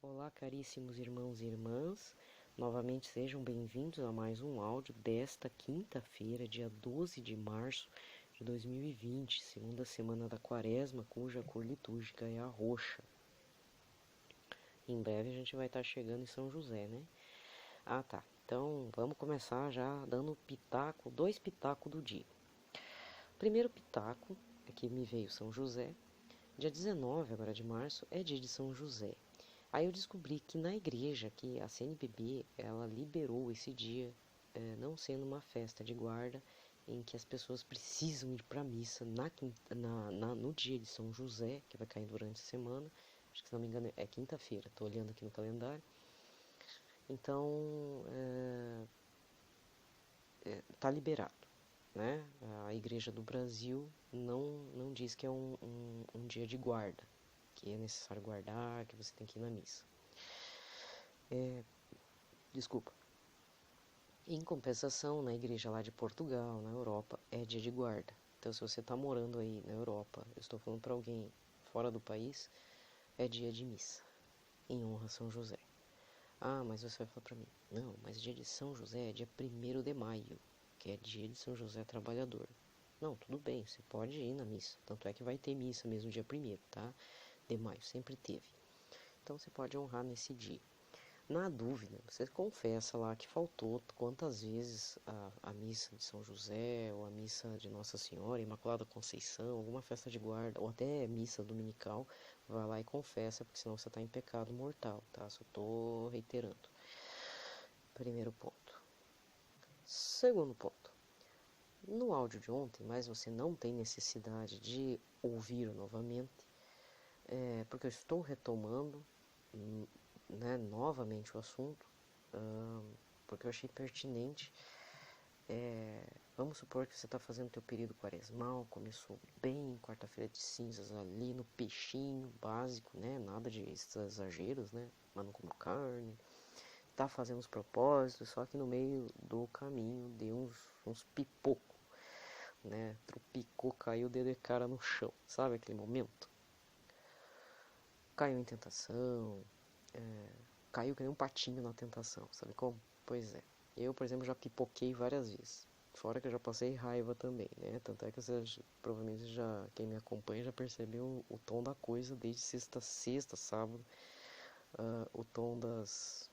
Olá, caríssimos irmãos e irmãs, novamente sejam bem-vindos a mais um áudio desta quinta-feira, dia 12 de março de 2020, segunda semana da quaresma, cuja cor litúrgica é a roxa. Em breve a gente vai estar chegando em São José, né? Tá, então vamos começar já dando pitaco, 2 pitacos do dia. Primeiro pitaco, aqui me veio São José, dia 19 agora de março é dia de São José. Aí eu descobri que na igreja, que a CNBB, ela liberou esse dia, não sendo uma festa de guarda, em que as pessoas precisam ir para a missa no dia de São José, que vai cair durante a semana, acho que se não me engano é quinta-feira, estou olhando aqui no calendário. Então, tá liberado, né? A igreja do Brasil não diz que é um dia de guarda, que é necessário guardar, que você tem que ir na missa. Desculpa. Em compensação, na igreja lá de Portugal, na Europa, é dia de guarda. Então, se você está morando aí na Europa, eu estou falando para alguém fora do país, é dia de missa, em honra a São José. Mas você vai falar para mim, não, mas dia de São José é dia 1º de maio, que é dia de São José Trabalhador. Não, tudo bem, você pode ir na missa. Tanto é que vai ter missa mesmo dia 1º, tá? De maio, sempre teve. Então, você pode honrar nesse dia. Na dúvida, você confessa lá que faltou quantas vezes a missa de São José, ou a missa de Nossa Senhora, Imaculada Conceição, alguma festa de guarda, ou até missa dominical, vai lá e confessa, porque senão você está em pecado mortal, tá? Só estou reiterando. Primeiro ponto. Segundo ponto. No áudio de ontem, mas você não tem necessidade de ouvir novamente, porque eu estou retomando né, novamente o assunto, porque eu achei pertinente. Vamos supor que você está fazendo teu período quaresmal, começou bem, quarta-feira de cinzas ali no peixinho básico, né, nada de exageros, né, mas não comeu carne, tá fazendo os propósitos, só que no meio do caminho deu uns pipocos, né, tropicou, caiu o dedo de cara no chão, sabe aquele momento? Caiu em tentação, caiu que nem um patinho na tentação, sabe como? Pois é. Eu, por exemplo, já pipoquei várias vezes. Fora que eu já passei raiva também, né? Tanto é que você provavelmente já, quem me acompanha já percebeu o tom da coisa desde sexta, sábado, o tom dos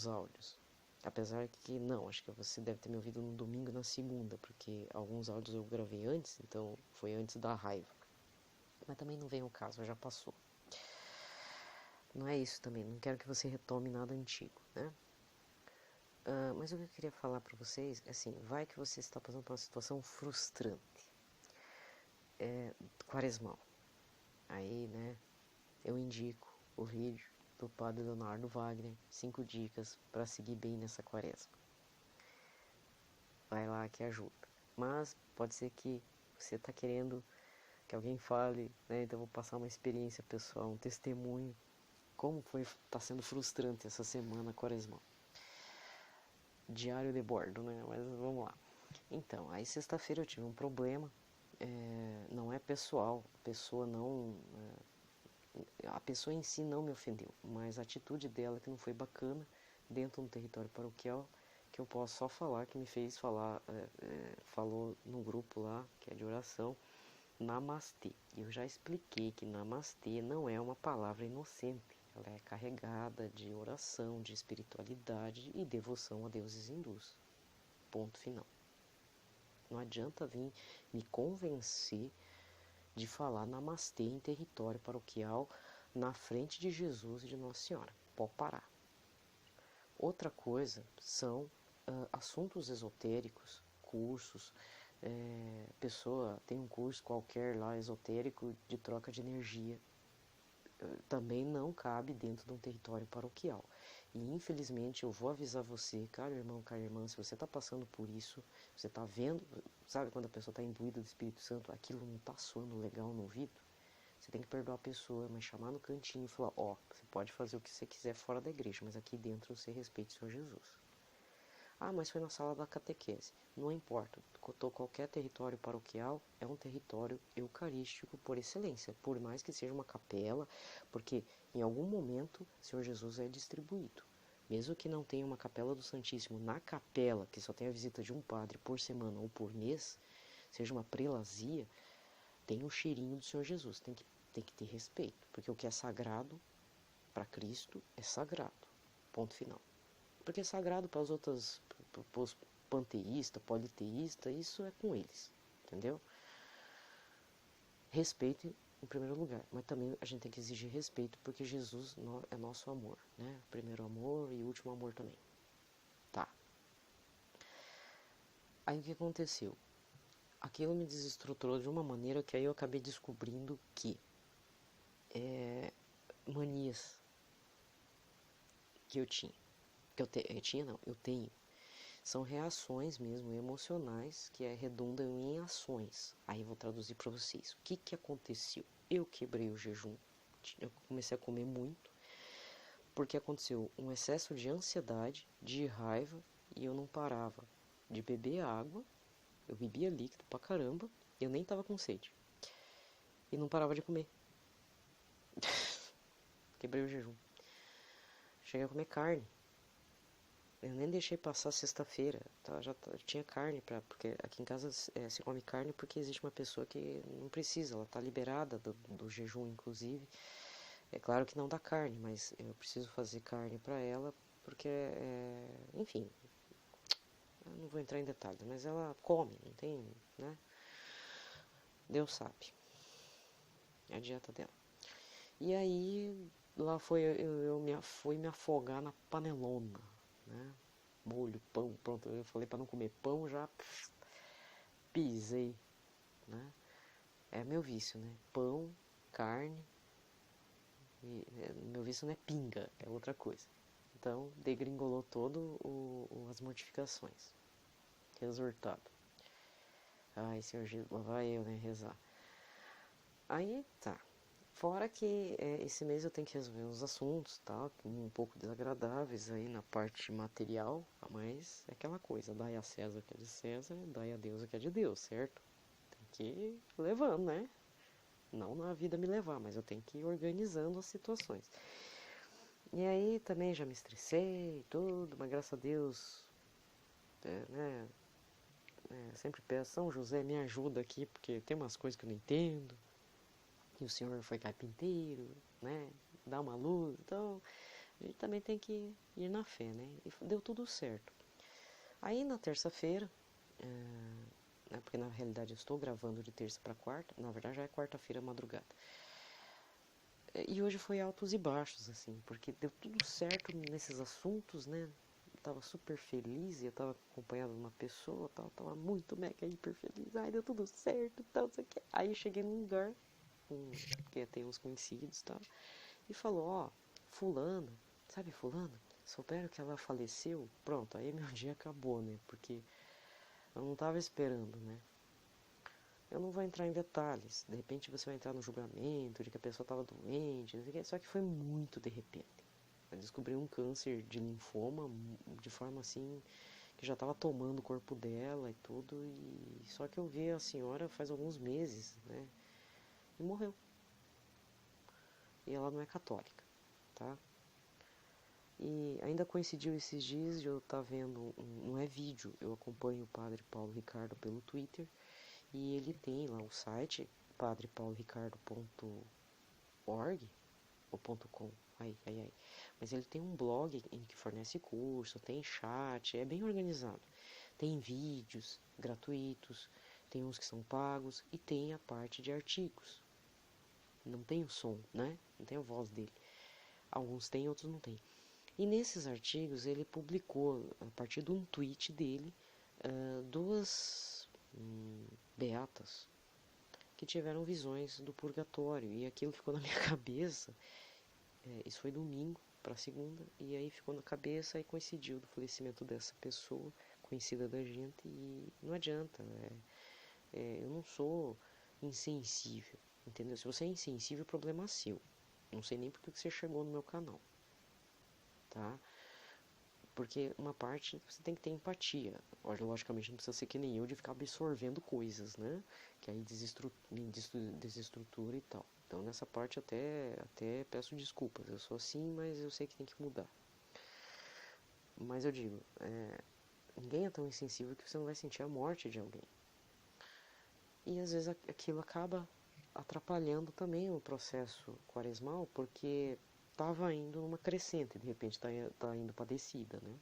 áudios. Apesar que não, acho que você deve ter me ouvido no domingo e na segunda, porque alguns áudios eu gravei antes, então foi antes da raiva. Mas também não vem o caso, já passou. Não é isso também, não quero que você retome nada antigo, né? Mas o que eu queria falar para vocês é assim, vai que você está passando por uma situação frustrante, quaresmal. Aí, né, eu indico o vídeo do Padre Leonardo Wagner, 5 dicas para seguir bem nessa quaresma. Vai lá que ajuda. Mas pode ser que você está querendo que alguém fale, né, então eu vou passar uma experiência pessoal, um testemunho, como tá sendo frustrante essa semana quaresmal. Diário de bordo, né, mas vamos lá. Então, aí sexta-feira eu tive um problema, não é pessoal, a pessoa em si não me ofendeu, mas a atitude dela que não foi bacana dentro do território paroquial, que eu posso só falar, que me fez falar, falou no grupo lá, que é de oração, namastê. E eu já expliquei que namastê não é uma palavra inocente, ela é carregada de oração, de espiritualidade e devoção a deuses hindus. Ponto final. Não adianta vir me convencer de falar namastê em território paroquial na frente de Jesus e de Nossa Senhora. Pode parar. Outra coisa são assuntos esotéricos, cursos. Pessoa tem um curso qualquer lá esotérico de troca de energia. Também não cabe dentro de um território paroquial. E infelizmente eu vou avisar você, caro irmão, cara irmã, se você está passando por isso, você está vendo, sabe quando a pessoa está imbuída do Espírito Santo, aquilo não está soando legal no ouvido, você tem que perdoar a pessoa, mas chamar no cantinho e falar, você pode fazer o que você quiser fora da igreja, mas aqui dentro você respeite o Senhor Jesus. Ah, mas foi na sala da catequese. Não importa. Qualquer território paroquial é um território eucarístico por excelência, por mais que seja uma capela, porque em algum momento o Senhor Jesus é distribuído. Mesmo que não tenha uma capela do Santíssimo na capela, que só tenha a visita de um padre por semana ou por mês, seja uma prelazia, tem o cheirinho do Senhor Jesus. Tem que ter respeito, porque o que é sagrado para Cristo é sagrado. Ponto final. Porque é sagrado para os panteístas, politeístas, isso é com eles, entendeu? Respeito em primeiro lugar, mas também a gente tem que exigir respeito, porque Jesus é nosso amor, né? Primeiro amor e último amor também. Tá. Aí o que aconteceu? Aquilo me desestruturou de uma maneira que aí eu acabei descobrindo que manias que eu tinha, eu tenho, são reações mesmo emocionais que redundam em ações. Aí eu vou traduzir para vocês. O que aconteceu? Eu quebrei o jejum, eu comecei a comer muito, porque aconteceu um excesso de ansiedade, de raiva, e eu não parava de beber água, eu bebia líquido pra caramba, e eu nem tava com sede. E não parava de comer. Quebrei o jejum. Cheguei a comer carne. Eu nem deixei passar sexta-feira, tá? Já tinha carne, porque aqui em casa se come carne porque existe uma pessoa que não precisa, ela está liberada do jejum, inclusive. É claro que não dá carne, mas eu preciso fazer carne para ela, porque, enfim, eu não vou entrar em detalhes, mas ela come, não tem, né? Deus sabe, é a dieta dela. E aí, lá fui me afogar na panelona, né? Molho, pão, pronto, eu falei para não comer pão, já pisei, né? É meu vício, né? Pão, carne, meu vício não é pinga, é outra coisa. Então, degringolou todo as mortificações. Resultado. Ai, Senhor Jesus, lá vai eu, né, rezar. Aí, tá. Fora que esse mês eu tenho que resolver uns assuntos, tá? Um pouco desagradáveis aí na parte material, mas é aquela coisa, dai a César o que é de César, dai a Deus o que é de Deus, certo? Tem que ir levando, né? Não na vida me levar, mas eu tenho que ir organizando as situações. E aí também já me estressei e tudo, mas graças a Deus, né? Sempre peço, São José, me ajuda aqui, porque tem umas coisas que eu não entendo. E o senhor foi carpinteiro, né? Dá uma luz, então a gente também tem que ir na fé, né? E deu tudo certo. Aí na terça-feira, porque na realidade eu estou gravando de terça para quarta, na verdade já é quarta-feira madrugada. E hoje foi altos e baixos, assim, porque deu tudo certo nesses assuntos, né? Eu tava super feliz e eu tava acompanhado de uma pessoa, tal, tava muito mega hiper feliz. Ai, deu tudo certo, tal, não sei o que. Aí eu cheguei num lugar, que tem uns conhecidos e tal, e falou, ó, fulana, sabe fulana? Souberam que ela faleceu? Pronto, aí meu dia acabou, né? Porque eu não tava esperando, né? Eu não vou entrar em detalhes, de repente você vai entrar no julgamento de que a pessoa estava doente, não sei o que, só que foi muito de repente. Eu descobri um câncer de linfoma de forma assim que já estava tomando o corpo dela e tudo, e só que eu vi a senhora faz alguns meses, né? E morreu. E ela não é católica, tá? E ainda coincidiu esses dias de eu estar vendo, não é vídeo, eu acompanho o padre Paulo Ricardo pelo Twitter, e ele tem lá o site padrepauloricardo.org ou .com, mas ele tem um blog em que fornece curso, tem chat, é bem organizado. Tem vídeos gratuitos, tem uns que são pagos e tem a parte de artigos. Não tem o som, né? Não tem a voz dele. Alguns tem, outros não tem. E nesses artigos ele publicou, a partir de um tweet dele, duas beatas que tiveram visões do purgatório. E aquilo ficou na minha cabeça. Isso foi domingo para segunda. E aí ficou na cabeça e coincidiu do falecimento dessa pessoa, conhecida da gente. E não adianta. Eu não sou insensível. Entendeu? Se você é insensível, o problema é seu. Não sei nem porque você chegou no meu canal. Tá? Porque uma parte você tem que ter empatia. Logicamente não precisa ser que nem eu de ficar absorvendo coisas, né? Que aí desestrutura e tal. Então nessa parte até peço desculpas. Eu sou assim, mas eu sei que tem que mudar. Mas eu digo, ninguém é tão insensível que você não vai sentir a morte de alguém. E às vezes aquilo acaba atrapalhando também o processo quaresmal, porque estava indo numa crescente, de repente está indo para descida, né?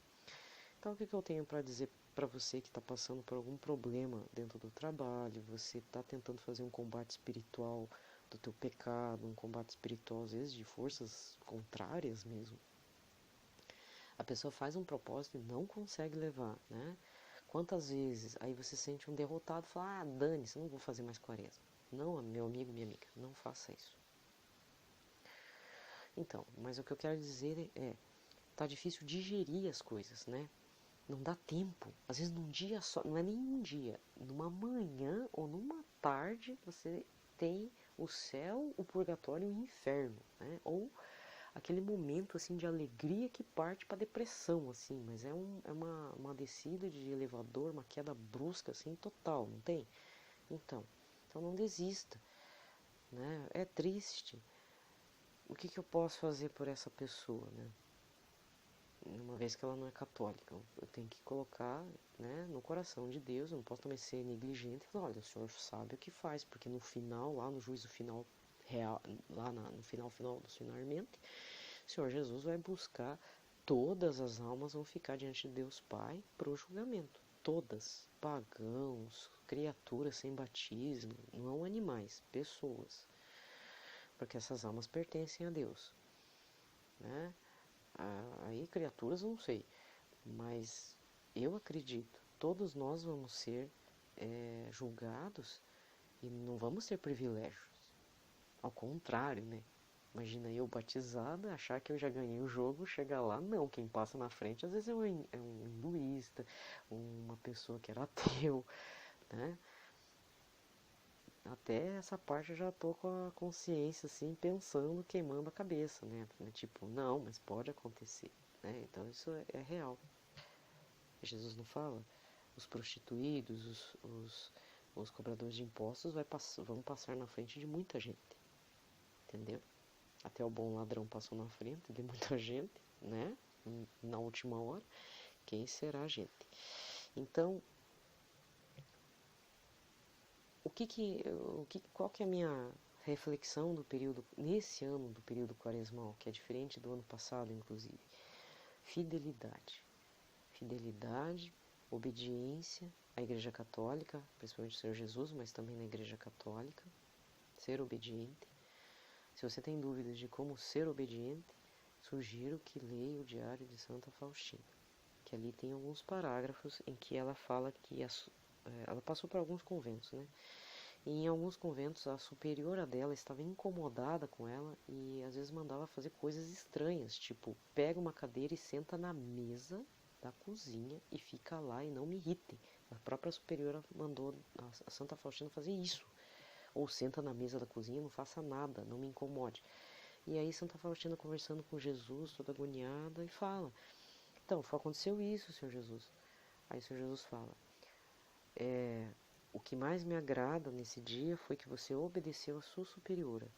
Então o que eu tenho para dizer para você que está passando por algum problema dentro do trabalho, você está tentando fazer um combate espiritual do teu pecado, um combate espiritual às vezes de forças contrárias mesmo. A pessoa faz um propósito e não consegue levar, né? Quantas vezes aí você sente um derrotado e fala, dane-se, não vou fazer mais quaresma. Não, meu amigo, minha amiga, não faça isso. Então, mas o que eu quero dizer tá difícil digerir as coisas, né? Não dá tempo. Às vezes num dia só, não é nem um dia, numa manhã ou numa tarde você tem o céu, o purgatório e o inferno, né? Ou aquele momento assim de alegria que parte para depressão, assim, mas é uma descida de elevador, uma queda brusca assim total, não tem? Então não desista, né? É triste. O que eu posso fazer por essa pessoa, né? Uma vez que ela não é católica, eu tenho que colocar, né, no coração de Deus. Eu não posso também ser negligente e falar, olha, o senhor sabe o que faz, porque no final, lá no juízo final real, lá no final dos finalmente, o Senhor Jesus vai buscar, todas as almas vão ficar diante de Deus Pai para o julgamento. Todas, pagãos, criaturas sem batismo, não animais, pessoas. Porque essas almas pertencem a Deus, né? Aí criaturas eu não sei, mas eu acredito, todos nós vamos ser julgados e não vamos ter privilégios. Ao contrário, né? Imagina eu batizada, achar que eu já ganhei o jogo, chegar lá, não. Quem passa na frente às vezes é um hinduísta, uma pessoa que era ateu, né? Até essa parte eu já tô com a consciência assim, pensando, queimando a cabeça, né? Tipo, não, mas pode acontecer, né? Então isso é real. Jesus não fala? Os prostituídos, os cobradores de impostos vão passar na frente de muita gente, entendeu? Até o bom ladrão passou na frente de muita gente, né? Na última hora, quem será a gente? Então, qual que é a minha reflexão do período, nesse ano do período quaresmal, que é diferente do ano passado, inclusive? Fidelidade. Fidelidade, obediência à Igreja Católica, principalmente ao Senhor Jesus, mas também na Igreja Católica. Ser obediente. Se você tem dúvidas de como ser obediente, sugiro que leia o Diário de Santa Faustina, que ali tem alguns parágrafos em que ela fala que ela passou por alguns conventos, né? E em alguns conventos a superiora dela estava incomodada com ela e às vezes mandava fazer coisas estranhas, tipo, pega uma cadeira e senta na mesa da cozinha e fica lá e não me irrite. A própria superiora mandou a Santa Faustina fazer isso. Ou senta na mesa da cozinha e não faça nada, não me incomode. E aí Santa Faustina conversando com Jesus, toda agoniada, e fala, então, aconteceu isso, Senhor Jesus. Aí o Senhor Jesus fala, o que mais me agrada nesse dia foi que você obedeceu a sua superiora.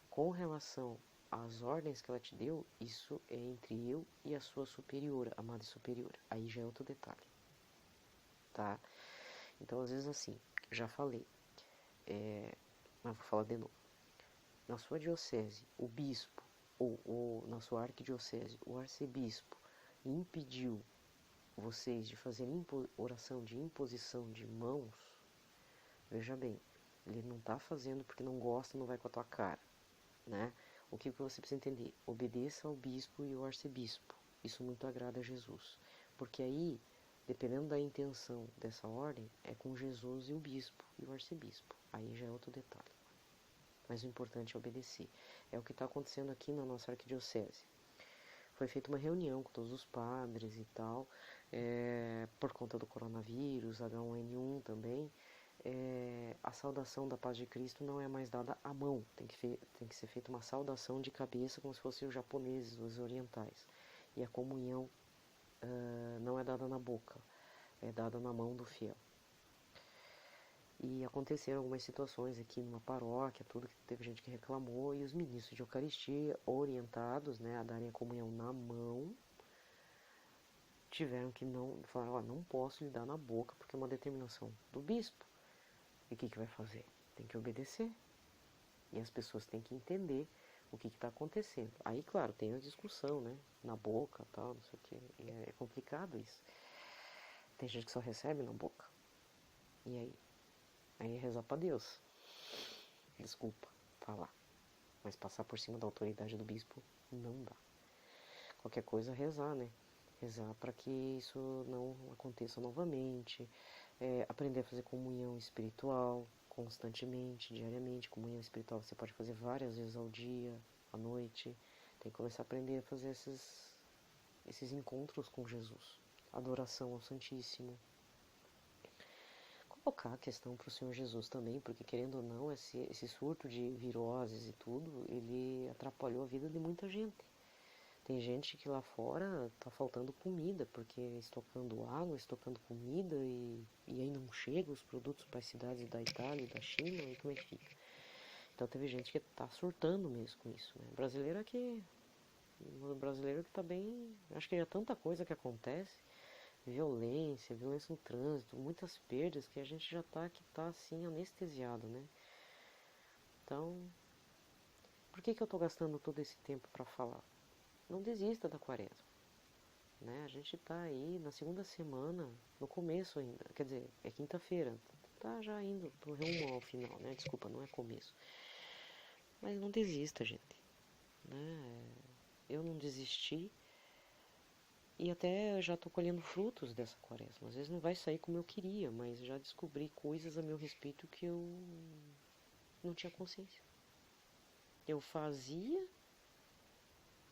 Com relação às ordens que ela te deu, isso é entre eu e a sua superiora, a madre superiora. Aí já é outro detalhe, tá? Então, às vezes assim, já falei, mas vou falar de novo. Na sua diocese, o bispo, ou na sua arquidiocese, o arcebispo impediu vocês de fazer oração de imposição de mãos, veja bem, ele não está fazendo porque não gosta, não vai com a tua cara, né? O que você precisa entender? Obedeça ao bispo e ao arcebispo. Isso muito agrada a Jesus. Porque aí, dependendo da intenção dessa ordem, é com Jesus e o bispo e o arcebispo. Aí já é outro detalhe. Mas o importante é obedecer. É o que está acontecendo aqui na nossa arquidiocese. Foi feita uma reunião com todos os padres e tal, por conta do coronavírus, H1N1 também. A saudação da paz de Cristo não é mais dada à mão, tem que ser feita uma saudação de cabeça, como se fossem os japoneses, os orientais. E a comunhão não é dada na boca, é dada na mão do fiel. E aconteceram algumas situações aqui numa paróquia, tudo que teve gente que reclamou, e os ministros de Eucaristia, orientados, né, a darem a comunhão na mão, tiveram que não, falaram, ó, não posso lhe dar na boca, porque é uma determinação do bispo. E o que vai fazer? Tem que obedecer. E as pessoas têm que entender o que está acontecendo. Aí, claro, tem a discussão, né, na boca, tal, não sei o que, e é complicado isso. Tem gente que só recebe na boca. E aí? Aí é rezar pra Deus. Desculpa falar. Mas passar por cima da autoridade do bispo não dá. Qualquer coisa rezar, né? Rezar para que isso não aconteça novamente. Aprender a fazer comunhão espiritual constantemente, diariamente. Comunhão espiritual você pode fazer várias vezes ao dia, à noite. Tem que começar a aprender a fazer esses encontros com Jesus. Adoração ao Santíssimo. Colocar a questão para o Senhor Jesus também, porque querendo ou não, esse surto de viroses e tudo, ele atrapalhou a vida de muita gente. Tem gente que lá fora tá faltando comida, porque estocando água, estocando comida e aí não chega os produtos para as cidades da Itália e da China, e como é que fica? Então teve gente que tá surtando mesmo com isso, né? Brasileiro que tá bem, acho que é tanta coisa que acontece, violência no trânsito, muitas perdas que a gente já tá assim anestesiado, né? Então, por que eu tô gastando todo esse tempo para falar? Não desista da quaresma, né? A gente tá aí na segunda semana, no começo ainda, quer dizer, é quinta-feira, tá já indo pro rumo ao final, né? Desculpa, não é começo. Mas não desista, gente, né? Eu não desisti. E até já estou colhendo frutos dessa quaresma. Às vezes não vai sair como eu queria, mas já descobri coisas a meu respeito que eu não tinha consciência. Eu fazia,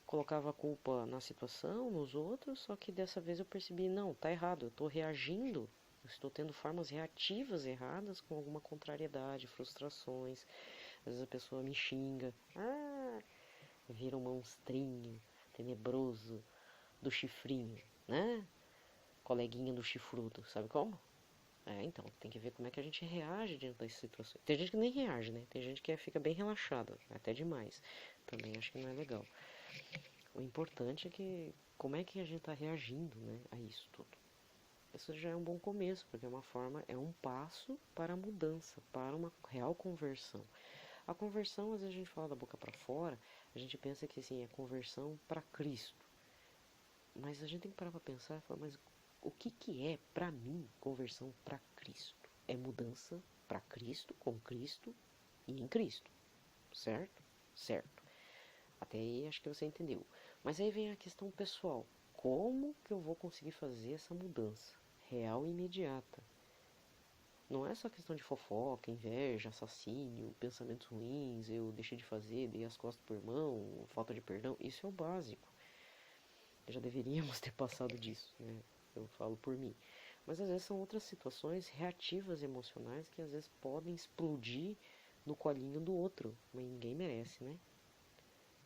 colocava a culpa na situação, nos outros, só que dessa vez eu percebi, não, tá errado, eu estou reagindo, eu estou tendo formas reativas erradas com alguma contrariedade, frustrações. Às vezes a pessoa me xinga, vira um monstrinho tenebroso do chifrinho, né? Coleguinha do chifrudo, sabe como? Então, tem que ver como é que a gente reage diante das situações. Tem gente que nem reage, né? Tem gente que fica bem relaxada, até demais. Também acho que não é legal. O importante é que como é que a gente está reagindo, né, a isso tudo. Isso já é um bom começo, porque é um passo para a mudança, para uma real conversão. A conversão, às vezes a gente fala da boca para fora, a gente pensa que assim, é conversão para Cristo. Mas a gente tem que parar para pensar e falar, mas o que é para mim conversão para Cristo? É mudança para Cristo, com Cristo e em Cristo, certo? Certo. Até aí acho que você entendeu. Mas aí vem a questão pessoal. Como que eu vou conseguir fazer essa mudança real e imediata? Não é só questão de fofoca, inveja, assassínio, pensamentos ruins, eu deixei de fazer, dei as costas pro irmão, falta de perdão. Isso é o básico. Já deveríamos ter passado disso, né? Eu falo por mim. Mas às vezes são outras situações reativas emocionais que às vezes podem explodir no colinho do outro, mas ninguém merece, né?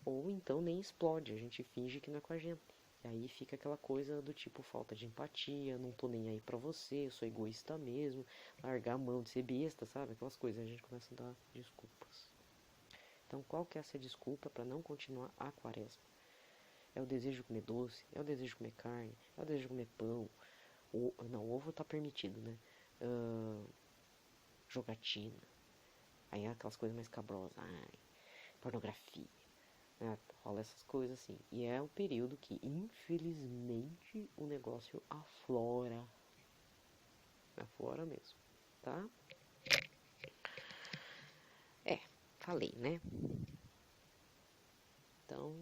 Ou então nem explode, a gente finge que não é com a gente. E aí fica aquela coisa do tipo falta de empatia, não tô nem aí pra você, eu sou egoísta mesmo, largar a mão de ser besta, sabe? Aquelas coisas, a gente começa a dar desculpas. Então qual que é essa desculpa para não continuar a quaresma? É o desejo de comer doce, é o desejo de comer carne, é o desejo de comer pão. Não, ovo tá permitido, né? Jogatina. Aí é aquelas coisas mais cabrosas. Pornografia. Né? Rola essas coisas assim. E é um período que, infelizmente, o negócio aflora. Aflora mesmo, tá? Falei, né? Então,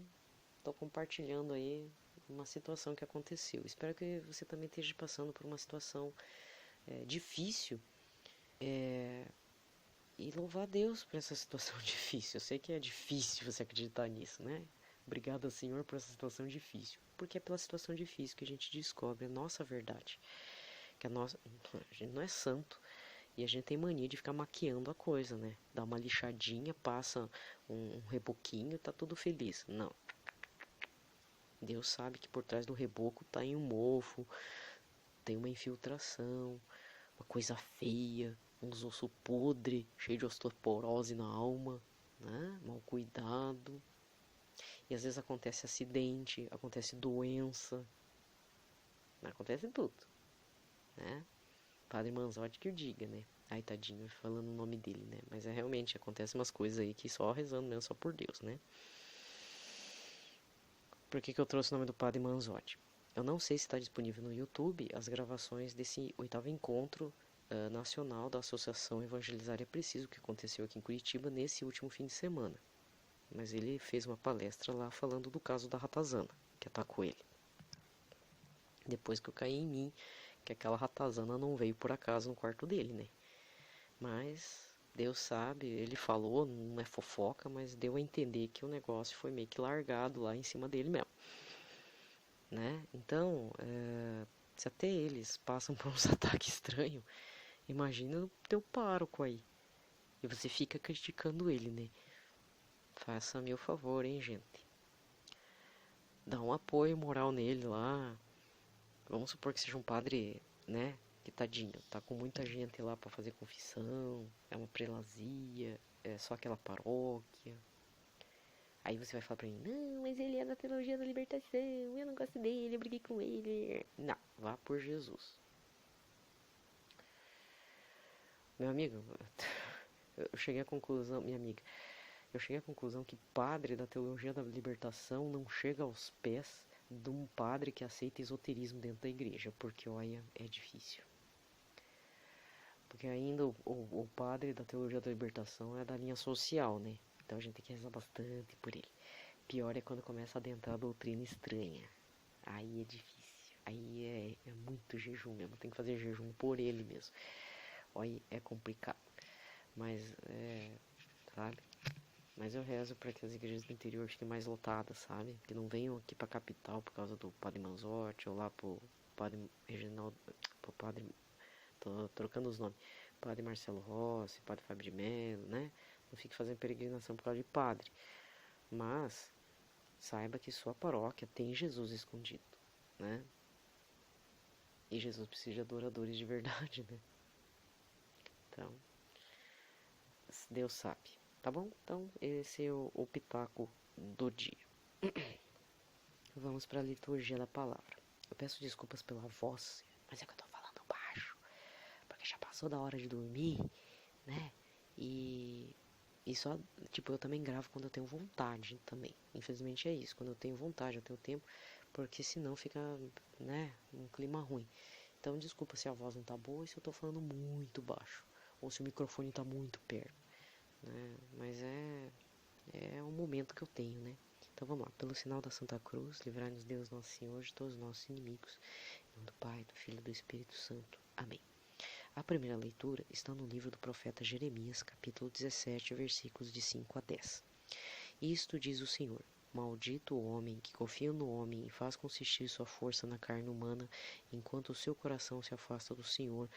tô compartilhando aí uma situação que aconteceu. Espero que você também esteja passando por uma situação difícil. E louvar a Deus por essa situação difícil. Eu sei que é difícil você acreditar nisso, né? Obrigado, Senhor, por essa situação difícil. Porque é pela situação difícil que a gente descobre a nossa verdade. Que a gente não é santo. E a gente tem mania de ficar maquiando a coisa, né? Dá uma lixadinha, passa um reboquinho, tá tudo feliz. Não. Deus sabe que por trás do reboco tá em um mofo, tem uma infiltração, uma coisa feia, uns ossos podres, cheio de osteoporose na alma, né? Mal cuidado. E às vezes acontece acidente, acontece doença, acontece tudo, né? Padre Manzotti que o diga, né? Ai, tadinho, falando o nome dele, né? Mas é realmente, acontece umas coisas aí que só rezando mesmo, só por Deus, né? Por que eu trouxe o nome do Padre Manzotti? Eu não sei se está disponível no YouTube as gravações desse 8º encontro nacional da Associação Evangelizar é Preciso, que aconteceu aqui em Curitiba nesse último fim de semana. Mas ele fez uma palestra lá falando do caso da ratazana, que atacou ele. Depois que eu caí em mim, que aquela ratazana não veio por acaso no quarto dele, né? Mas Deus sabe, ele falou, não é fofoca, mas deu a entender que o negócio foi meio que largado lá em cima dele mesmo, né? Então, se até eles passam por uns ataques estranhos, imagina o teu pároco aí. E você fica criticando ele, né? Faça-me o favor, hein, gente. Dá um apoio moral nele lá. Vamos supor que seja um padre, né? Que tadinho, tá com muita gente lá pra fazer confissão, é uma prelazia, é só aquela paróquia. Aí você vai falar pra mim, não, mas ele é da teologia da libertação, eu não gosto dele, eu briguei com ele. Não, vá por Jesus. Meu amigo, eu cheguei à conclusão, minha amiga, eu cheguei à conclusão que padre da teologia da libertação não chega aos pés de um padre que aceita esoterismo dentro da igreja, porque olha, é difícil. Porque ainda o padre da teologia da libertação é da linha social, né? Então a gente tem que rezar bastante por ele. Pior é quando começa a adentrar a doutrina estranha. Aí é difícil. Aí é muito jejum mesmo. Tem que fazer jejum por ele mesmo. Aí é complicado. Mas, sabe? Mas eu rezo para que as igrejas do interior fiquem mais lotadas, sabe? Que não venham aqui pra capital por causa do Padre Manzotti ou lá pro Padre Reginaldo, pro Padre... Tô trocando os nomes. Padre Marcelo Rossi, Padre Fábio de Mello, né? Não fique fazendo peregrinação por causa de padre. Mas saiba que sua paróquia tem Jesus escondido, né? E Jesus precisa de adoradores de verdade, né? Então, Deus sabe, tá bom? Então, esse é o pitaco do dia. Vamos para a liturgia da palavra. Eu peço desculpas pela voz, mas é que eu tô falando baixo, porque já passou da hora de dormir, né? E só, tipo, eu também gravo quando eu tenho vontade também. Infelizmente é isso, quando eu tenho vontade, eu tenho tempo, porque senão fica, né, um clima ruim. Então, desculpa se a voz não tá boa e se eu tô falando muito baixo, ou se o microfone tá muito perto, né? Mas é o momento que eu tenho, né? Então vamos lá, pelo sinal da Santa Cruz, livrai-nos Deus Nosso Senhor de todos os nossos inimigos. Em nome do Pai, do Filho e do Espírito Santo. Amém. A primeira leitura está no livro do profeta Jeremias, capítulo 17, versículos de 5 a 10. Isto diz o Senhor: Maldito o homem que confia no homem e faz consistir sua força na carne humana, enquanto o seu coração se afasta do Senhor,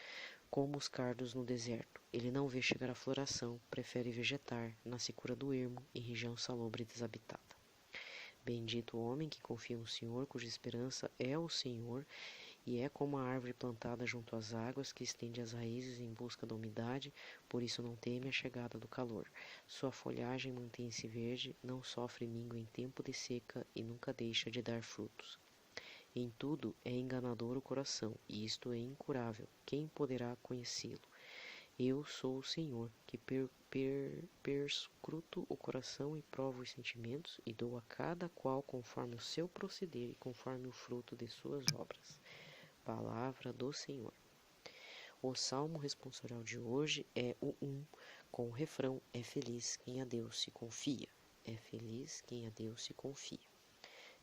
como os cardos no deserto. Ele não vê chegar a floração, prefere vegetar na secura do ermo, em região salobre e desabitada. Bendito o homem que confia no Senhor, cuja esperança é o Senhor, e é como a árvore plantada junto às águas, que estende as raízes em busca da umidade, por isso não teme a chegada do calor. Sua folhagem mantém-se verde, não sofre míngua em tempo de seca e nunca deixa de dar frutos. Em tudo é enganador o coração, e isto é incurável. Quem poderá conhecê-lo? Eu sou o Senhor, que perscruto o coração e provo os sentimentos, e dou a cada qual conforme o seu proceder e conforme o fruto de suas obras. Palavra do Senhor. O salmo responsorial de hoje é o 1, com o refrão: é feliz quem a Deus se confia. É feliz quem a Deus se confia.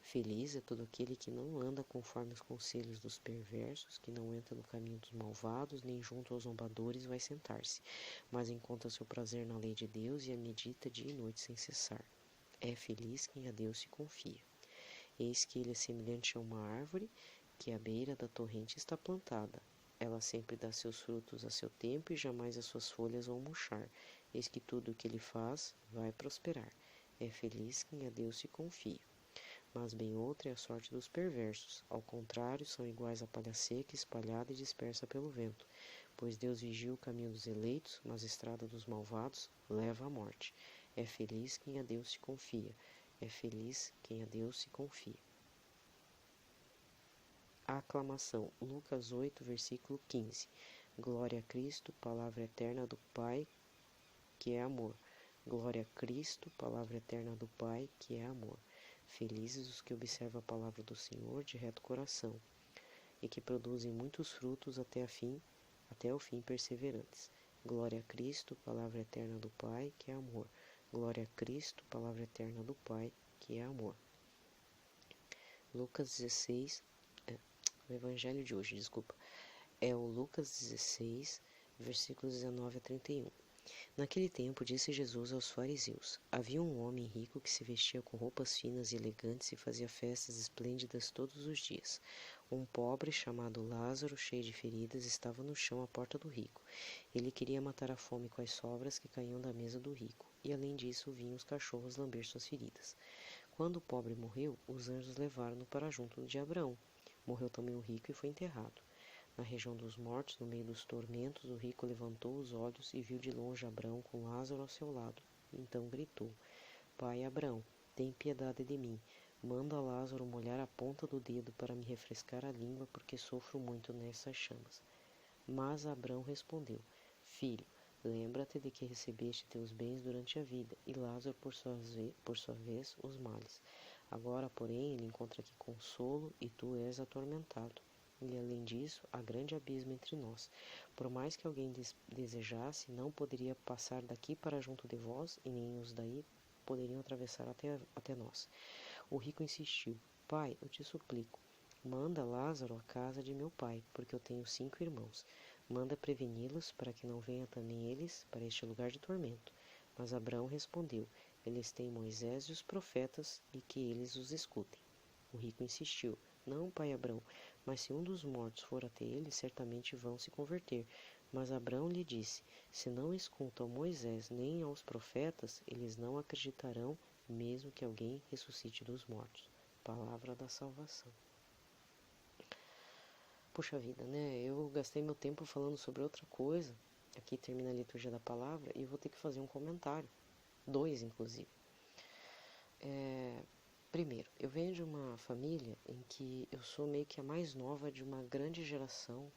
Feliz é todo aquele que não anda conforme os conselhos dos perversos, que não entra no caminho dos malvados, nem junto aos zombadores vai sentar-se, mas encontra seu prazer na lei de Deus e a medita dia e noite sem cessar. É feliz quem a Deus se confia. Eis que ele é semelhante a uma árvore que à beira da torrente está plantada. Ela sempre dá seus frutos a seu tempo e jamais as suas folhas vão murchar. Eis que tudo o que ele faz vai prosperar. É feliz quem a Deus se confia. mas bem outra é a sorte dos perversos. Ao contrário, são iguais à palha seca, espalhada e dispersa pelo vento. Pois Deus vigia o caminho dos eleitos, mas a estrada dos malvados leva à morte. É feliz quem a Deus se confia. É feliz quem a Deus se confia. A aclamação. Lucas 8, versículo 15. Glória a Cristo, palavra eterna do Pai, que é amor. Glória a Cristo, palavra eterna do Pai, que é amor. Felizes os que observam a palavra do Senhor de reto coração, e que produzem muitos frutos até o fim perseverantes. Glória a Cristo, palavra eterna do Pai, que é amor. Glória a Cristo, palavra eterna do Pai, que é amor. Lucas 16, o Evangelho de hoje, desculpa, é o Lucas 16, versículos 19 a 31. Naquele tempo disse Jesus aos fariseus: Havia um homem rico que se vestia com roupas finas e elegantes e fazia festas esplêndidas todos os dias. Um pobre chamado Lázaro, cheio de feridas, estava no chão à porta do rico. Ele queria matar a fome com as sobras que caíam da mesa do rico, e além disso vinham os cachorros lamber suas feridas. Quando o pobre morreu, os anjos levaram-no para junto de Abraão. Morreu também o rico e foi enterrado. Na região dos mortos, no meio dos tormentos, o rico levantou os olhos e viu de longe Abraão com Lázaro ao seu lado. Então gritou: Pai Abraão, tem piedade de mim. Manda Lázaro molhar a ponta do dedo para me refrescar a língua, porque sofro muito nessas chamas. Mas Abraão respondeu: Filho, lembra-te de que recebeste teus bens durante a vida, e Lázaro, por sua vez, os males. Agora, porém, ele encontra aqui consolo, e tu és atormentado. E além disso, há grande abismo entre nós. Por mais que alguém desejasse, não poderia passar daqui para junto de vós, e nem os daí poderiam atravessar até nós. O rico insistiu: Pai, eu te suplico, manda Lázaro à casa de meu pai, porque eu tenho 5 irmãos. Manda preveni-los, para que não venham também eles para este lugar de tormento. Mas Abraão respondeu: Eles têm Moisés e os profetas, e que eles os escutem. O rico insistiu: Não, pai Abraão, mas se um dos mortos for até eles, certamente vão se converter. Mas Abraão lhe disse: Se não escutam a Moisés nem aos profetas, eles não acreditarão, mesmo que alguém ressuscite dos mortos. Palavra da salvação. Puxa vida, né? Eu gastei meu tempo falando sobre outra coisa. Aqui termina a liturgia da palavra e vou ter que fazer um comentário. 2, inclusive. Primeiro, eu venho de uma família em que eu sou meio que a mais nova de uma grande geração.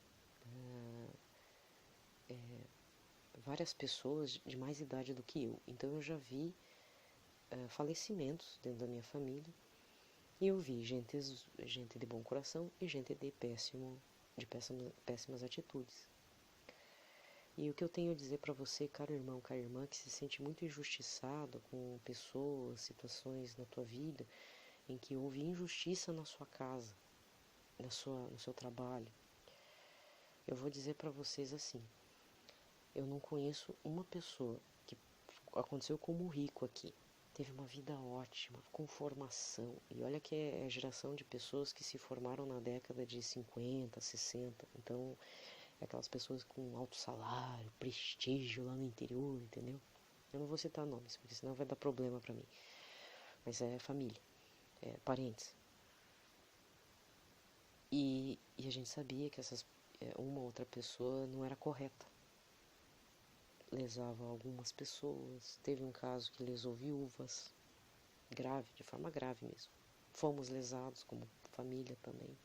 Várias pessoas de mais idade do que eu. Então eu já vi falecimentos dentro da minha família. E eu vi gente de bom coração e gente de péssimas atitudes. E o que eu tenho a dizer para você, caro irmão, cara irmã, que se sente muito injustiçado com pessoas, situações na tua vida, em que houve injustiça na sua casa, no seu trabalho, eu vou dizer para vocês assim: eu não conheço uma pessoa que aconteceu como o rico aqui. Teve uma vida ótima, com formação. E olha que é geração de pessoas que se formaram na década de 50, 60. Então, é aquelas pessoas com alto salário, prestígio lá no interior, entendeu? Eu não vou citar nomes, porque senão vai dar problema pra mim. Mas é família, é parentes. E a gente sabia que uma outra pessoa não era correta. Lesava algumas pessoas. Teve um caso que lesou viúvas, grave, de forma grave mesmo. Fomos lesados como família também,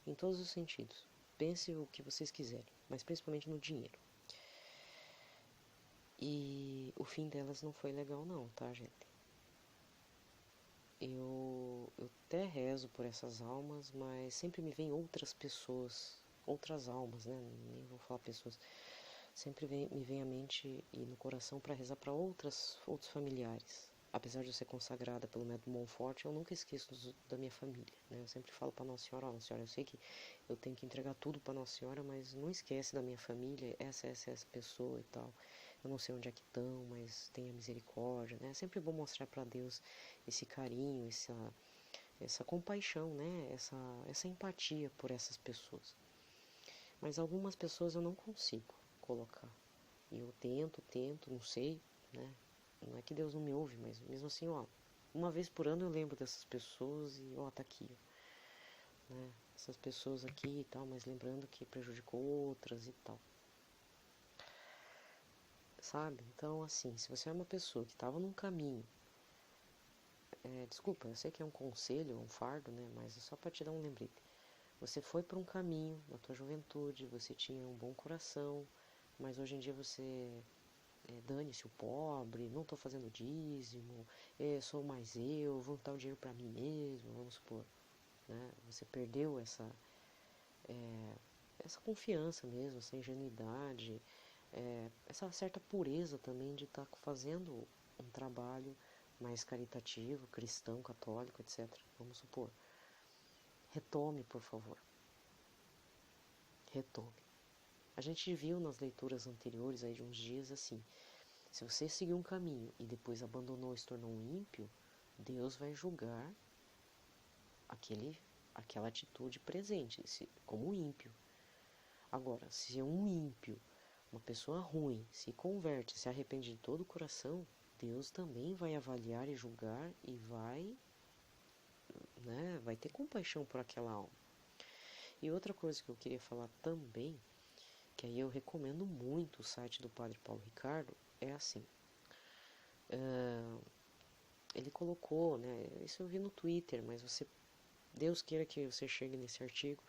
em todos os sentidos. Pense o que vocês quiserem, mas principalmente no dinheiro. E o fim delas não foi legal não, tá, gente? Eu até rezo por essas almas, mas sempre me vem outras pessoas, outras almas, né? Nem vou falar pessoas. Sempre me vem à mente e no coração para rezar para outros familiares. Apesar de eu ser consagrada pelo método Monfort, eu nunca esqueço da minha família, né? Eu sempre falo para Nossa Senhora: Nossa Senhora, eu sei que eu tenho que entregar tudo para Nossa Senhora, mas não esquece da minha família, essa pessoa e tal. Eu não sei onde é que estão, mas tenha misericórdia, né? É sempre bom mostrar para Deus esse carinho, essa compaixão, né? Essa empatia por essas pessoas. Mas algumas pessoas eu não consigo colocar. E eu tento, não sei, né? Não é que Deus não me ouve, mas mesmo assim, ó, Uma vez por ano eu lembro dessas pessoas e, ó, tá aqui, né? Essas pessoas aqui e tal, mas lembrando que prejudicou outras e tal. Sabe? Então, assim, se você é uma pessoa que estava num caminho, desculpa, eu sei que é um conselho, um fardo, né? Mas é só para te dar um lembrete. Você foi para um caminho na tua juventude, você tinha um bom coração, mas hoje em dia você dane-se o pobre, não estou fazendo dízimo, sou mais eu, vou dar o dinheiro para mim mesmo, vamos supor, né? Você perdeu essa confiança mesmo, essa ingenuidade, essa certa pureza também de estar fazendo um trabalho mais caritativo, cristão, católico, etc. Vamos supor. Retome, por favor. Retome. A gente viu nas leituras anteriores aí de uns dias assim, se você seguiu um caminho e depois abandonou e se tornou um ímpio, Deus vai julgar aquela atitude presente, como um ímpio. Agora, se um ímpio, uma pessoa ruim, se converte, se arrepende de todo o coração, Deus também vai avaliar e julgar e vai ter compaixão por aquela alma. E outra coisa que eu queria falar também, que aí eu recomendo muito o site do Padre Paulo Ricardo, é assim. Ele colocou, né, isso eu vi no Twitter, mas Deus queira que você chegue nesse artigo,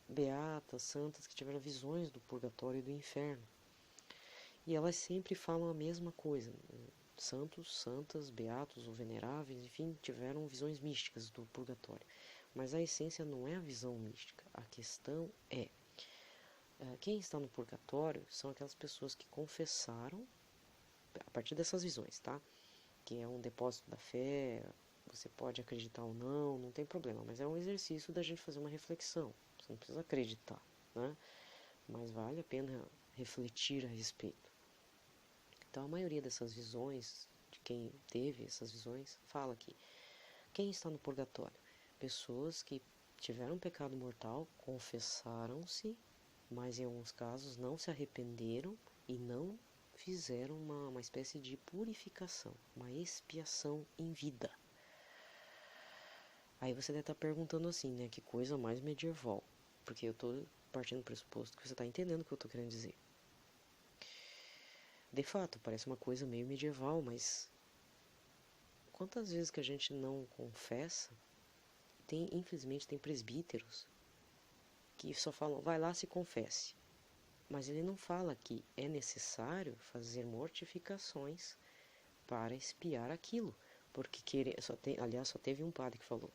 beatas, santas que tiveram visões do purgatório e do inferno. E elas sempre falam a mesma coisa. Santos, santas, beatos ou veneráveis, enfim, tiveram visões místicas do purgatório. Mas a essência não é a visão mística. A questão é, quem está no purgatório são aquelas pessoas que confessaram, a partir dessas visões, tá? Que é um depósito da fé, você pode acreditar ou não, não tem problema, mas é um exercício da gente fazer uma reflexão. Você não precisa acreditar, né? Mas vale a pena refletir a respeito. Então, a maioria dessas visões, de quem teve essas visões, fala que quem está no purgatório? Pessoas que tiveram pecado mortal, confessaram-se, mas em alguns casos não se arrependeram e não fizeram uma espécie de purificação, uma expiação em vida. Aí você deve estar perguntando assim, né? Que coisa mais medieval. Porque eu estou partindo do pressuposto que você está entendendo o que eu estou querendo dizer. De fato, parece uma coisa meio medieval, mas quantas vezes que a gente não confessa? Infelizmente tem presbíteros que só falam, vai lá, se confesse. Mas ele não fala que é necessário fazer mortificações para expiar aquilo. Porque aliás, só teve um padre que falou.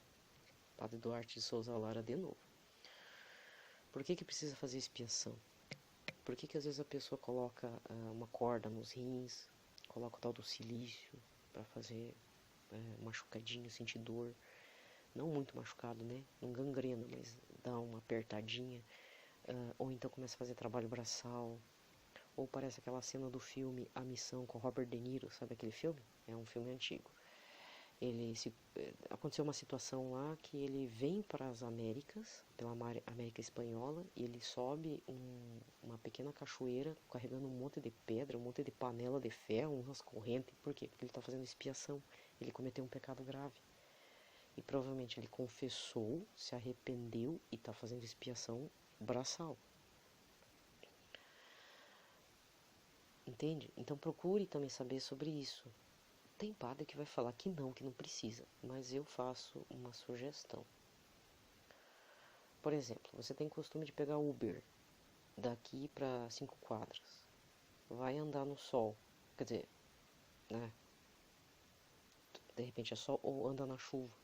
Padre Duarte de Souza Lara de novo. Por que precisa fazer expiação? Por que às vezes a pessoa coloca uma corda nos rins, coloca o tal do silício para fazer um machucadinho, sentir dor? Não muito machucado, né? Não gangrena, mas dá uma apertadinha. Ou então começa a fazer trabalho braçal. Ou parece aquela cena do filme A Missão com Robert De Niro, sabe aquele filme? É um filme antigo. Aconteceu uma situação lá que ele vem para as Américas, pela América Espanhola, e ele sobe uma pequena cachoeira carregando um monte de pedra, um monte de panela de ferro, umas correntes. Por quê? Porque ele está fazendo expiação. Ele cometeu um pecado grave. E provavelmente ele confessou, se arrependeu e está fazendo expiação braçal. Entende? Então procure também saber sobre isso. Tem padre que vai falar que não precisa, mas eu faço uma sugestão. Por exemplo, você tem costume de pegar Uber daqui para 5 quadras. Vai andar no sol, quer dizer, né? De repente é sol ou anda na chuva.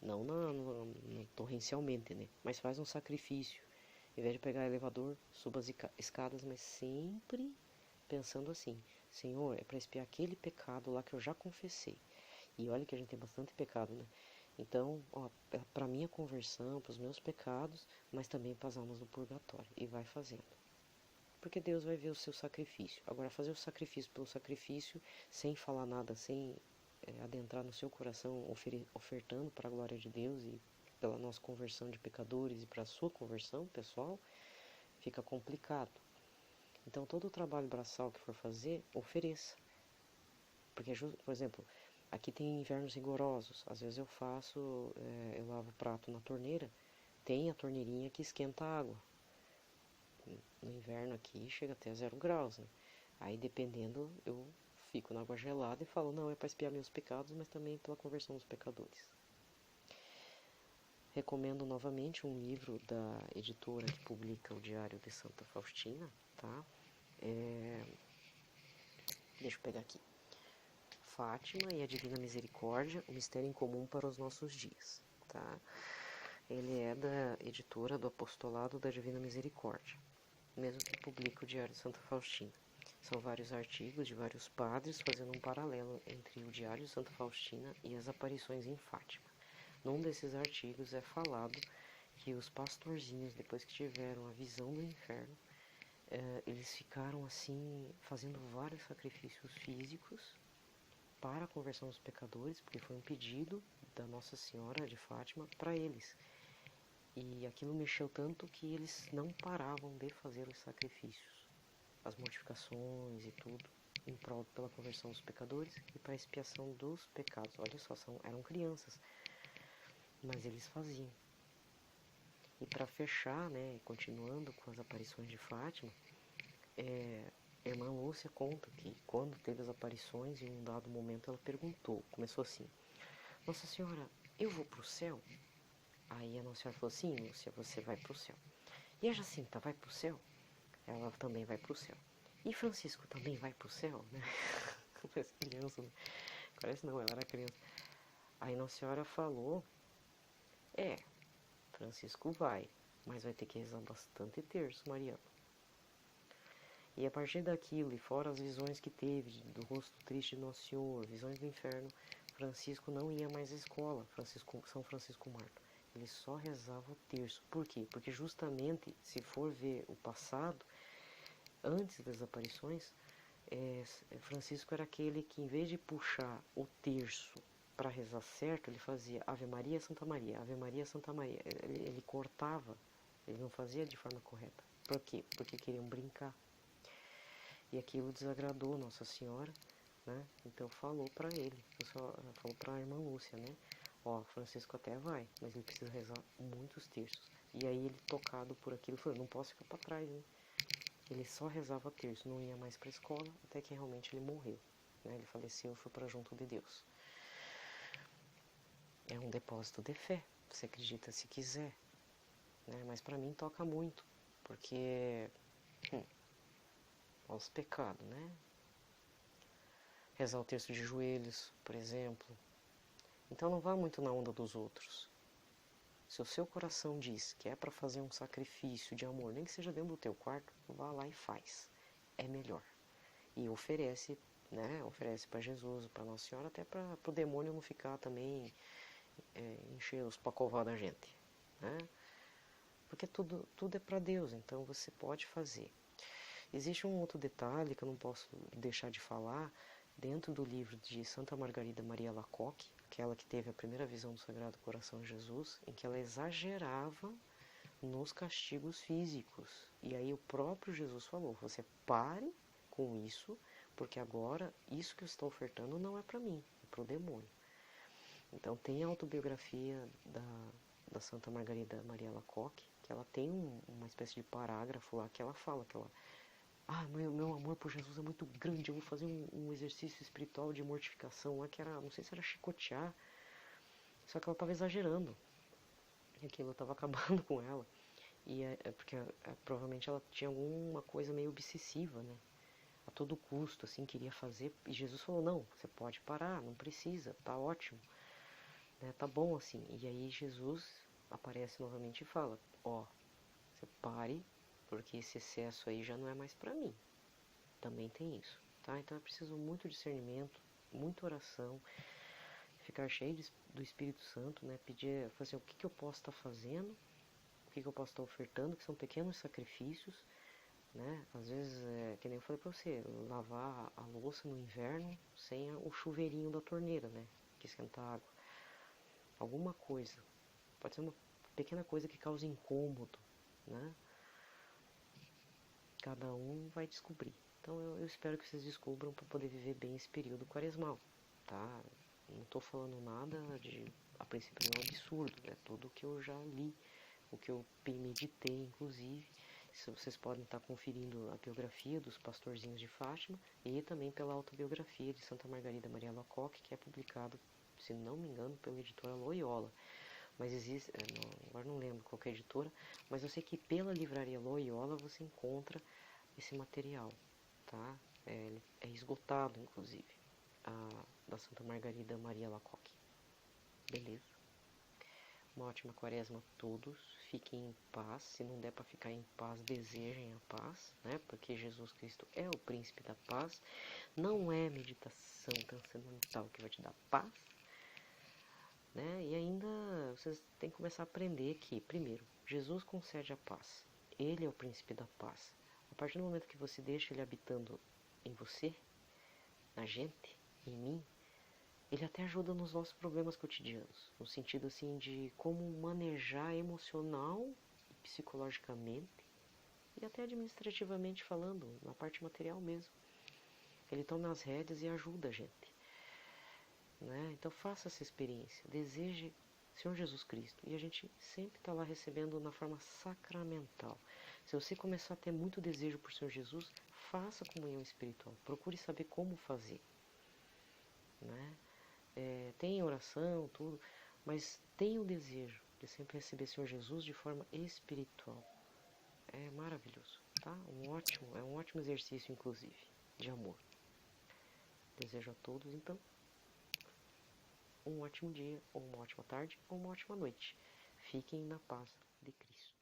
Não torrencialmente, né? Mas faz um sacrifício. Em vez de pegar elevador, suba as escadas, mas sempre pensando assim: Senhor, é para expiar aquele pecado lá que eu já confessei. E olha que a gente tem bastante pecado, né? Então, para minha conversão, para os meus pecados, mas também para as almas do purgatório. E vai fazendo. Porque Deus vai ver o seu sacrifício. Agora, fazer o sacrifício pelo sacrifício, sem falar nada, sem adentrar no seu coração, ofertando para a glória de Deus e pela nossa conversão de pecadores e para a sua conversão pessoal, fica complicado. Então, todo o trabalho braçal que for fazer, ofereça. porque, por exemplo, aqui tem invernos rigorosos. Às vezes eu lavo o prato na torneira, tem a torneirinha que esquenta a água. No inverno aqui chega até 0 graus, né? Aí dependendo, eu fico na água gelada e falo, não, é para expiar meus pecados, mas também pela conversão dos pecadores. Recomendo novamente um livro da editora que publica o Diário de Santa Faustina, tá? Deixa eu pegar aqui. Fátima e a Divina Misericórdia, o mistério em comum para os nossos dias, tá? Ele é da editora do Apostolado da Divina Misericórdia, mesmo que publica o Diário de Santa Faustina. São vários artigos de vários padres fazendo um paralelo entre o Diário de Santa Faustina e as aparições em Fátima. Num desses artigos é falado que os pastorzinhos, depois que tiveram a visão do inferno, eles ficaram assim, fazendo vários sacrifícios físicos para a conversão dos pecadores, porque foi um pedido da Nossa Senhora de Fátima para eles. E aquilo mexeu tanto que eles não paravam de fazer os sacrifícios, as mortificações e tudo, em prol pela conversão dos pecadores e para a expiação dos pecados. Olha só, eram crianças, mas eles faziam. E para fechar, né, continuando com as aparições de Fátima, a irmã Lúcia conta que quando teve as aparições, em um dado momento ela perguntou, começou assim, Nossa Senhora, eu vou para o céu? Aí a Nossa Senhora falou, sim, Lúcia, você vai para o céu. E a Jacinta vai para o céu? Ela também vai para o céu. E Francisco também vai para o céu, né? Parece criança, né? Parece não, ela era criança. Aí Nossa Senhora falou, Francisco vai, mas vai ter que rezar bastante terço, Mariana. E a partir daquilo, e fora as visões que teve do rosto triste de Nosso Senhor, visões do inferno, Francisco não ia mais à escola, São Francisco Marto. Ele só rezava o terço. Por quê? Porque justamente, se for ver o passado, antes das aparições, Francisco era aquele que, em vez de puxar o terço para rezar certo, ele fazia Ave Maria, Santa Maria, Ave Maria, Santa Maria. Ele cortava, ele não fazia de forma correta. Por quê? Porque queriam brincar. E aquilo desagradou Nossa Senhora, né? Então falou para ele, falou para a irmã Lúcia, né? Ó, Francisco até vai, mas ele precisa rezar muitos terços. E aí ele, tocado por aquilo, falou, não posso ficar para trás, né? Ele só rezava terço, não ia mais para a escola, até que realmente ele morreu, né? Ele faleceu e foi para junto de Deus. É um depósito de fé, você acredita se quiser, né? Mas para mim toca muito, porque os pecados, né? Rezar o terço de joelhos, por exemplo. Então não vá muito na onda dos outros. Se o seu coração diz que é para fazer um sacrifício de amor, nem que seja dentro do teu quarto, vá lá e faz. É melhor. E oferece, né? Oferece para Jesus, para Nossa Senhora, até para o demônio não ficar também encher os pacová da gente, né? Porque tudo é para Deus, então você pode fazer. Existe um outro detalhe que eu não posso deixar de falar, dentro do livro de Santa Margarida Maria Alacoque, aquela que teve a primeira visão do Sagrado Coração de Jesus, em que ela exagerava nos castigos físicos. E aí o próprio Jesus falou, você pare com isso, porque agora isso que eu estou ofertando não é para mim, é para o demônio. Então tem a autobiografia da Santa Margarida Maria Alacoque, que ela tem uma espécie de parágrafo lá que ela fala que ela meu amor por Jesus é muito grande, eu vou fazer um exercício espiritual de mortificação lá, que era, não sei se era chicotear, só que ela estava exagerando, e aquilo estava acabando com ela, e porque provavelmente ela tinha alguma coisa meio obsessiva, né, a todo custo, assim, queria fazer, e Jesus falou, não, você pode parar, não precisa, tá ótimo, né, tá bom assim, e aí Jesus aparece novamente e fala, você pare, porque esse excesso aí já não é mais para mim. Também tem isso, tá? Então é preciso muito discernimento, muita oração, ficar cheio do Espírito Santo, né? Pedir, fazer o que eu posso estar fazendo, o que eu posso estar ofertando, que são pequenos sacrifícios, né? Às vezes, que nem eu falei pra você, lavar a louça no inverno sem o chuveirinho da torneira, né? Que esquenta a água. Alguma coisa. Pode ser uma pequena coisa que cause incômodo, né? Cada um vai descobrir. Então eu espero que vocês descubram para poder viver bem esse período quaresmal, tá? Não estou falando nada de, a princípio, nenhum absurdo, é tudo o que eu já li, o que eu meditei, inclusive. Vocês podem estar conferindo a biografia dos pastorzinhos de Fátima e também pela autobiografia de Santa Margarida Maria Alacoque, que é publicado, se não me engano, pela editora Loyola. Mas existe, agora não lembro qual é a editora, mas eu sei que pela livraria Loyola você encontra esse material, tá? É esgotado, inclusive, da Santa Margarida Maria Alacoque. Beleza? Uma ótima quaresma a todos. Fiquem em paz. Se não der para ficar em paz, desejem a paz, né? Porque Jesus Cristo é o príncipe da paz. Não é meditação transcendental que vai te dar paz, né? E ainda vocês têm que começar a aprender que, primeiro, Jesus concede a paz. Ele é o príncipe da paz. A partir do momento que você deixa ele habitando em você, na gente, em mim, ele até ajuda nos nossos problemas cotidianos, no sentido assim de como manejar emocional e psicologicamente e até administrativamente falando, na parte material mesmo. Ele toma as rédeas e ajuda a gente, né? Então faça essa experiência, deseje Senhor Jesus Cristo, e a gente sempre está lá recebendo na forma sacramental. Se você começar a ter muito desejo por Senhor Jesus, faça comunhão espiritual, procure saber como fazer, né? Tem oração, tudo, mas tenha o desejo de sempre receber Senhor Jesus de forma espiritual. É maravilhoso, tá? É um ótimo exercício, inclusive, de amor. Desejo a todos, então, um ótimo dia, ou uma ótima tarde, ou uma ótima noite. Fiquem na paz de Cristo.